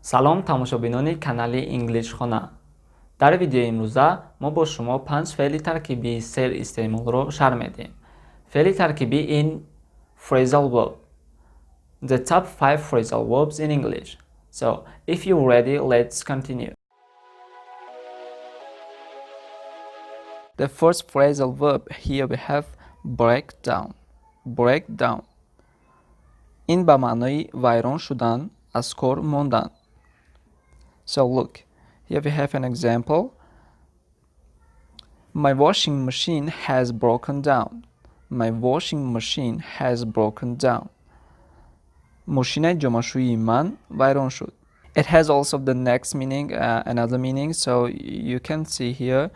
салом тамошобинони канали инглиш хона. дар видеои имрӯза мо бо шумо 5 феъли таркибии сер истеъмолро шарҳ медиҳем. феъли таркибӣ in phrasal verb. The top 5 phrasal verbs in English. So, if you're ready, let's continue. The first phrasal verb here we have break down. Break down. این به معنای ویران شدن، از کار ماندن. So look, here we have an example. My washing machine has broken down. My washing machine has broken down. ماشین جامه‌شویی من ویران شد. It has also the next meaning, another meaning. So you can see here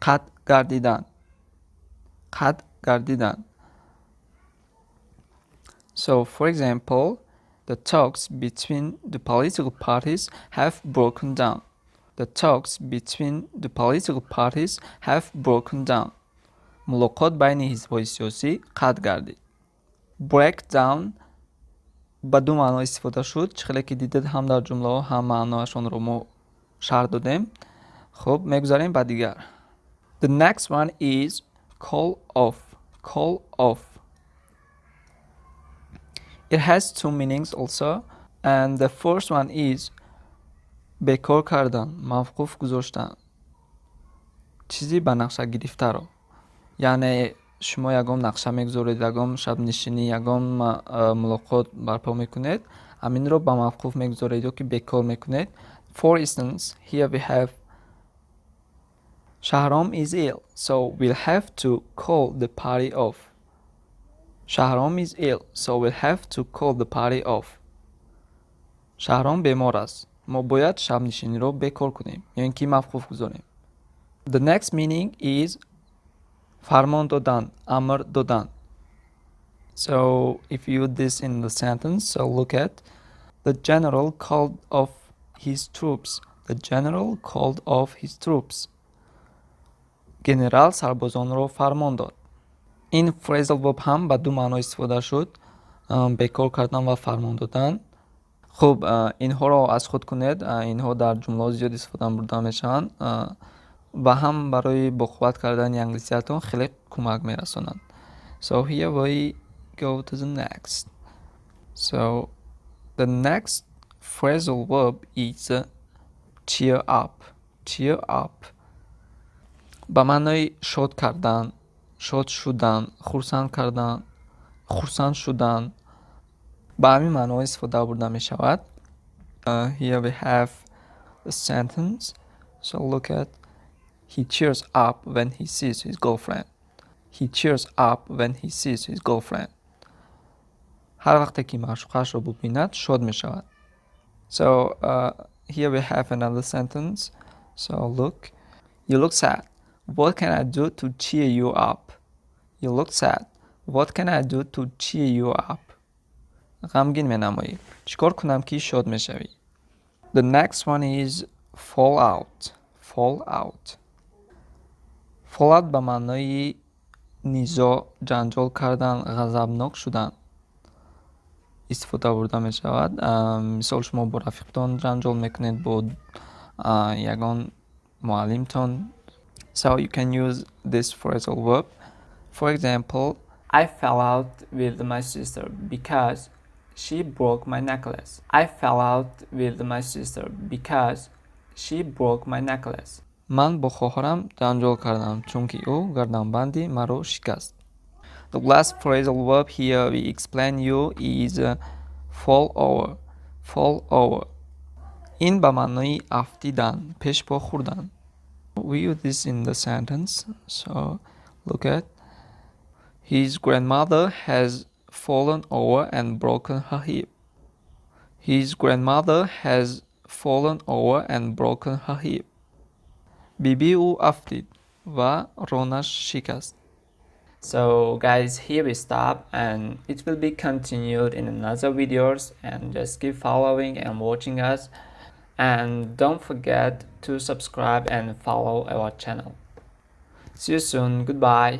قطع گردیدن. قطع گردیدن. So for example, the talks between the political parties have broken down. The talks between the political parties have broken down. ملاقات بین حزب‌های سیاسی قطع گردید. Break down با دو معنا استفاده شد. چخیلی که دیدید هم در جمله ها هم معناشون رو ما شرح دادیم. خب میگذاریم بعد دیگر. The next one is call off. Call off. It has two meanings also, and the first one is bekor kardan, mavquf guzashtan. چیزی به نقشه گرفته رو. یعنی شما یگام نقشه میگذارید، یگام شب نشینی، یگام ملاقات برپا میکنید، همین رو به موقوف میگذارید یا که بیکار میکنید. For instance, here we have Shahram is ill, so we'll have to call the party off. Shahram is ill, so we'll have to call the party off. Shahram بیمار است، ما باید شب نشینی رو بیکار کنیم، یعنی که موقوف گذاریم. The next meaning is فرمان دادن، امر دادن. So if you use this in the sentence, so look at the general called off his troops. The general called off his troops. گنرال سربازان رو فرمان داد. این phrasal verb هم به دو معنا استفاده شد، بیکار کردن و فرمان دادن. خب اینها رو از خود کنید، اینها در جمله زیاد استفاده برده میشن و هم برای با قوت کردن انگلیسیتون خیلی کمک میرسونن. So here we go to the next. So the next phrasal verb is cheer up. Cheer up. به معنای شاد کردن، شاد شدن، خرسند کردن، خرسند شدن. به همین معنا استفاده برده می شود. Here we have the sentence. So look at he cheers up when he sees his girlfriend. He cheers up when he sees his girlfriend. هر وقتی که معشوقش رو ببیند شاد می شود. So here we have another sentence. So look, you look sad. What can I do to cheer you up? You look sad. What can I do to cheer you up? غمگین می نمایی. چیکار کنم که شاد می شوی؟ The next one is fall out. Fall out. Fall out به معنای نیزا، جنجال کردن، غضبناک شدن استفاده برده می شود. مثال شما با رفیقتان جنجال میکنید، با یگان معلمتان. So you can use this phrasal verb. For example, I fell out with my sister because she broke my necklace. I fell out with my sister because she broke my necklace. من با خواهرم جنجال کردم چون که او گردنبندی مرا شکست. The last phrasal verb here we explain you is fall over. Fall over. این به معنای افتیدن، پیش پا خوردن. We use this in the sentence. So look at his grandmother has fallen over and broken her hip. His grandmother has fallen over and broken her hip. بیبی او افتید و رانش شکست. So guys, here we stop and it will be continued in another videos, and just keep following and watching us, and don't forget to subscribe and follow our channel. See you soon. Goodbye.